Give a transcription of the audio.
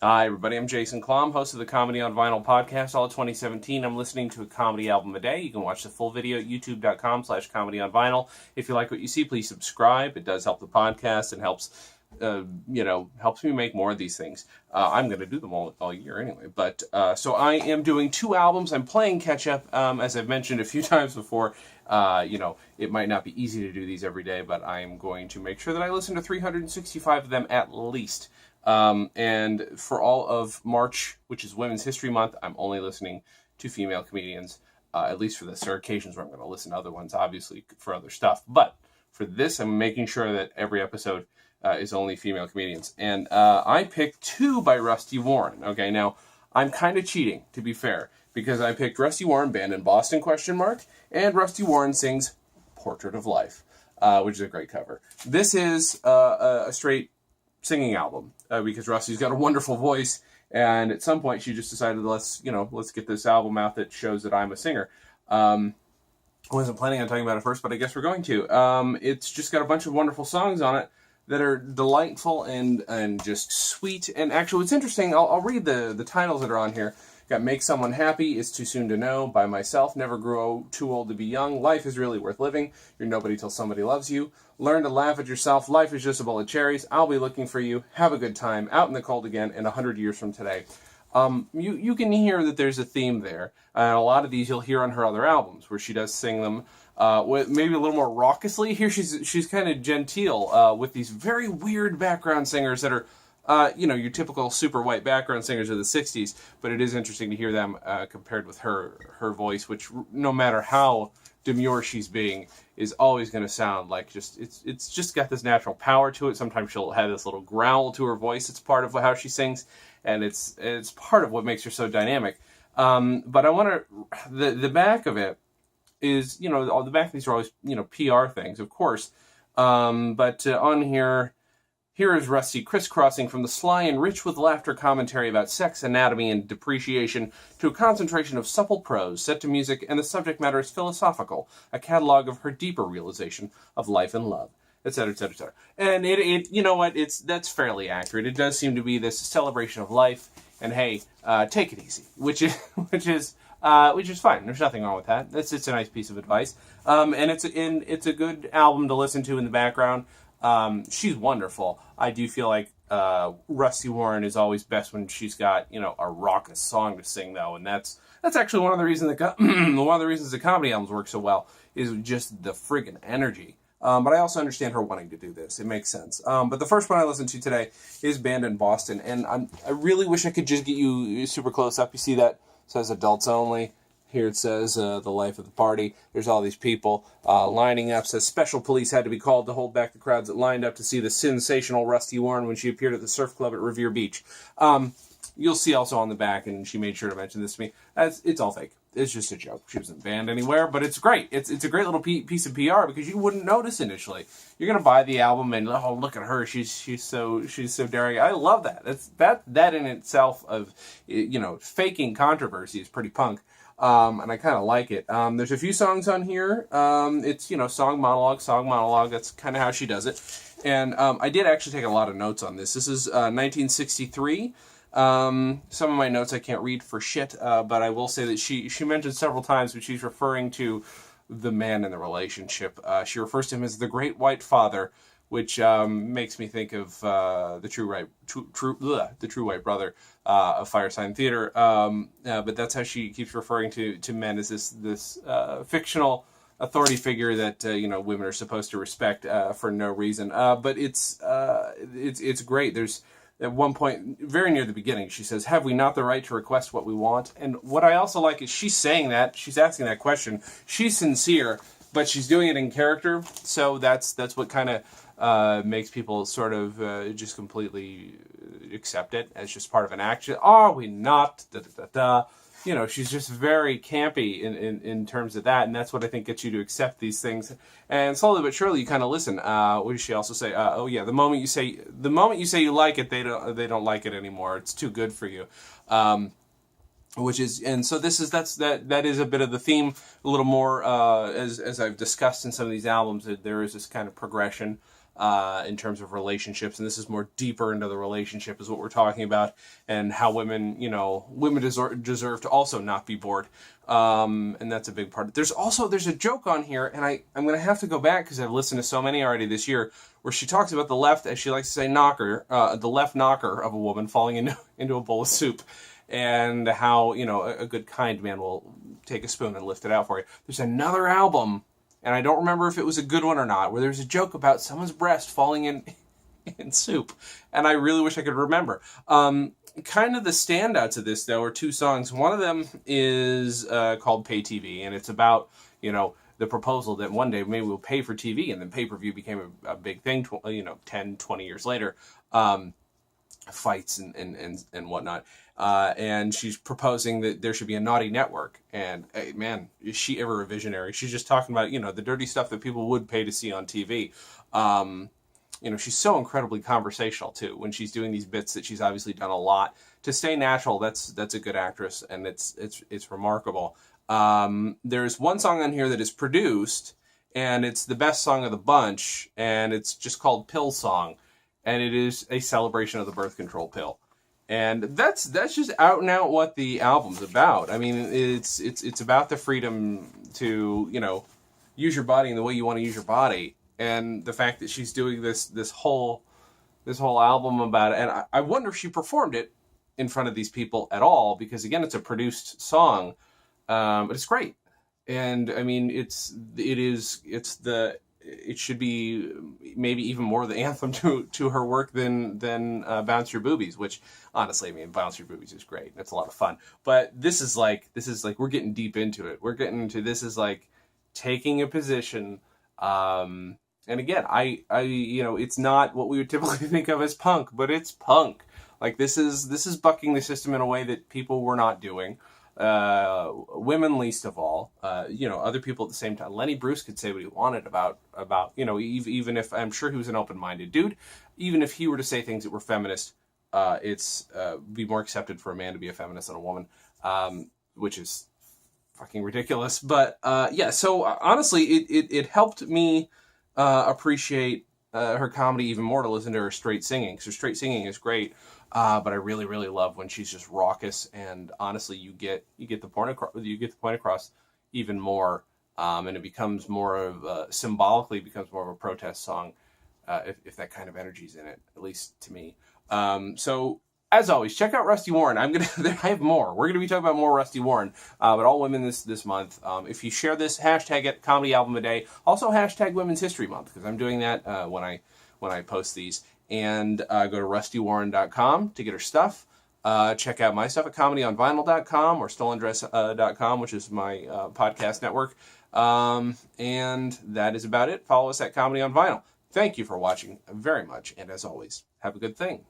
Hi, everybody. I'm Jason Klom, host of the Comedy on Vinyl podcast. All of 2017, I'm listening to a comedy album a day. You can watch the full video at youtube.com/comedy on vinyl. If you like what you see, please subscribe. It does help the podcast and helps, helps me make more of these things. I'm going to do them all year anyway. But so I am doing 2 albums. I'm playing catch up, as I've mentioned a few times before. It might not be easy to do these every day, but I am going to make sure that I listen to 365 of them at least. And for all of March, which is Women's History Month, I'm only listening to female comedians, at least for this. There are occasions where I'm going to listen to other ones, obviously, for other stuff. But for this, I'm making sure that every episode is only female comedians. And I picked 2 by Rusty Warren. Okay, now, I'm kind of cheating, to be fair, because I picked Rusty Warren Band in Boston, ? And Rusty Warren Sings Portrait of Life, which is a great cover. This is a straight singing album because Rusty's got a wonderful voice, and at some point she just decided let's get this album out that shows that I'm a singer. I wasn't planning on talking about it first, but I guess we're going to. It's just got a bunch of wonderful songs on it that are delightful and just sweet. And actually, what's interesting, I'll read the titles that are on here. Got Make Someone Happy, It's Too Soon to Know, By Myself, Never Grow Too Old to Be Young, Life is Really Worth Living, You're Nobody Till Somebody Loves You, Learn to Laugh at Yourself, Life is Just a Bowl of Cherries, I'll Be Looking for You, Have a Good Time, Out in the Cold Again, and 100 Years from Today. You can hear that there's a theme there. A lot of these you'll hear on her other albums, where she does sing them with maybe a little more raucously. Here she's kind of genteel with these very weird background singers that are your typical super white background singers of the 60s, but it is interesting to hear them compared with her voice, which no matter how demure she's being, is always going to sound like it's just got this natural power to it. Sometimes she'll have this little growl to her voice. It's part of how she sings, and it's part of what makes her so dynamic. But I want to, the back of it is, the back of these are always, PR things, of course. But on here is Rusty crisscrossing from the sly and rich with laughter commentary about sex, anatomy, and depreciation to a concentration of supple prose set to music, and the subject matter is philosophical, a catalog of her deeper realization of life and love, etc., etc., etc. And that's fairly accurate. It does seem to be this celebration of life, and hey, take it easy, which is fine. There's nothing wrong with that. It's a nice piece of advice, and it's a good album to listen to in the background. She's wonderful. I do feel like Rusty Warren is always best when she's got a raucous song to sing, though, and that's actually one of the reasons the comedy albums work so well is just the friggin' energy. But I also understand her wanting to do this. It makes sense. But the first one I listened to today is Band in Boston, and I really wish I could just get you super close up. You see that? It says adults only. Here it says the life of the party. There's all these people lining up. It says special police had to be called to hold back the crowds that lined up to see the sensational Rusty Warren when she appeared at the surf club at Revere Beach. You'll see also on the back, and she made sure to mention this to me, it's all fake. It's just a joke. She wasn't banned anywhere, but it's great. It's a great little piece of PR because you wouldn't notice initially. You're gonna buy the album and look at her. She's so daring. I love that. That in itself of faking controversy is pretty punk. And I kind of like it. There's a few songs on here. It's, song, monologue. That's kind of how she does it. And I did actually take a lot of notes on this. This is 1963. Some of my notes I can't read for shit, but I will say that she mentioned several times when she's referring to the man in the relationship. She refers to him as the Great White Father, which makes me think of the True White Brother of Firesign Theater. But that's how she keeps referring to men as this fictional authority figure that women are supposed to respect for no reason. But it's great. There's at one point, very near the beginning, she says, "Have we not the right to request what we want?" And what I also like is she's saying that, she's asking that question. She's sincere, but she's doing it in character. So that's what kind of makes people sort of just completely accept it as just part of an action. Are we not? Da, da, da, da. She's just very campy in terms of that, and that's what I think gets you to accept these things. And slowly but surely, you kind of listen. What does she also say? Oh yeah, the moment you say you like it, they don't like it anymore. It's too good for you. Which is, and so that is a bit of the theme. A little more as I've discussed in some of these albums, that there is this kind of progression. in terms of relationships, and this is more deeper into the relationship is what we're talking about, and how women deserve to also not be bored, and that's a big part. There's a joke on here, and I'm going to have to go back because I've listened to so many already this year, where she talks about the left, as she likes to say, knocker, the left knocker of a woman falling into a bowl of soup, and how, a good kind man will take a spoon and lift it out for you. There's another album, and I don't remember if it was a good one or not, where there's a joke about someone's breast falling in soup, and I really wish I could remember. Kind of the standouts of this, though, are two songs. One of them is called Pay TV, and it's about, the proposal that one day maybe we'll pay for TV, and then pay-per-view became a big thing, 10, 20 years later. Fights and whatnot. And she's proposing that there should be a naughty network. And man, is she ever a visionary? She's just talking about, the dirty stuff that people would pay to see on TV. She's so incredibly conversational too when she's doing these bits that she's obviously done a lot to stay natural. That's a good actress, and it's remarkable. There's one song on here that is produced, and it's the best song of the bunch, and it's just called Pill Song, and it is a celebration of the birth control pill. And that's just out and out what the album's about. I mean, it's about the freedom to, use your body in the way you want to use your body. And the fact that she's doing this whole album about it. And I wonder if she performed it in front of these people at all, because again, it's a produced song, but it's great. And I mean, it should be maybe even more the anthem to her work than Bounce Your Boobies, which honestly, I mean, Bounce Your Boobies is great. It's a lot of fun. But this is like we're getting deep into it. We're getting into, this is like taking a position. And again, I it's not what we would typically think of as punk, but it's punk. Like this is bucking the system in a way that people were not doing. Women least of all, other people at the same time. Lenny Bruce could say what he wanted about, even if I'm sure he was an open-minded dude, even if he were to say things that were feminist, it's be more accepted for a man to be a feminist than a woman, which is fucking ridiculous. But, so honestly, it helped me, appreciate, her comedy even more to listen to her straight singing, because her straight singing is great. But I really, really love when she's just raucous, and honestly, you get the point across even more, and it becomes more of symbolically becomes more of a protest song, if that kind of energy's in it, at least to me. So as always, check out Rusty Warren. I have more. We're gonna be talking about more Rusty Warren, but all women this month. If you share this, hashtag it, Comedy Album a Day. Also hashtag Women's History Month, because I'm doing that when I post these. And go to rustywarren.com to get her stuff. Check out my stuff at comedyonvinyl.com or stolendress.com, which is my podcast network. And that is about it. Follow us at Comedy on Vinyl. Thank you for watching very much. And as always, have a good thing.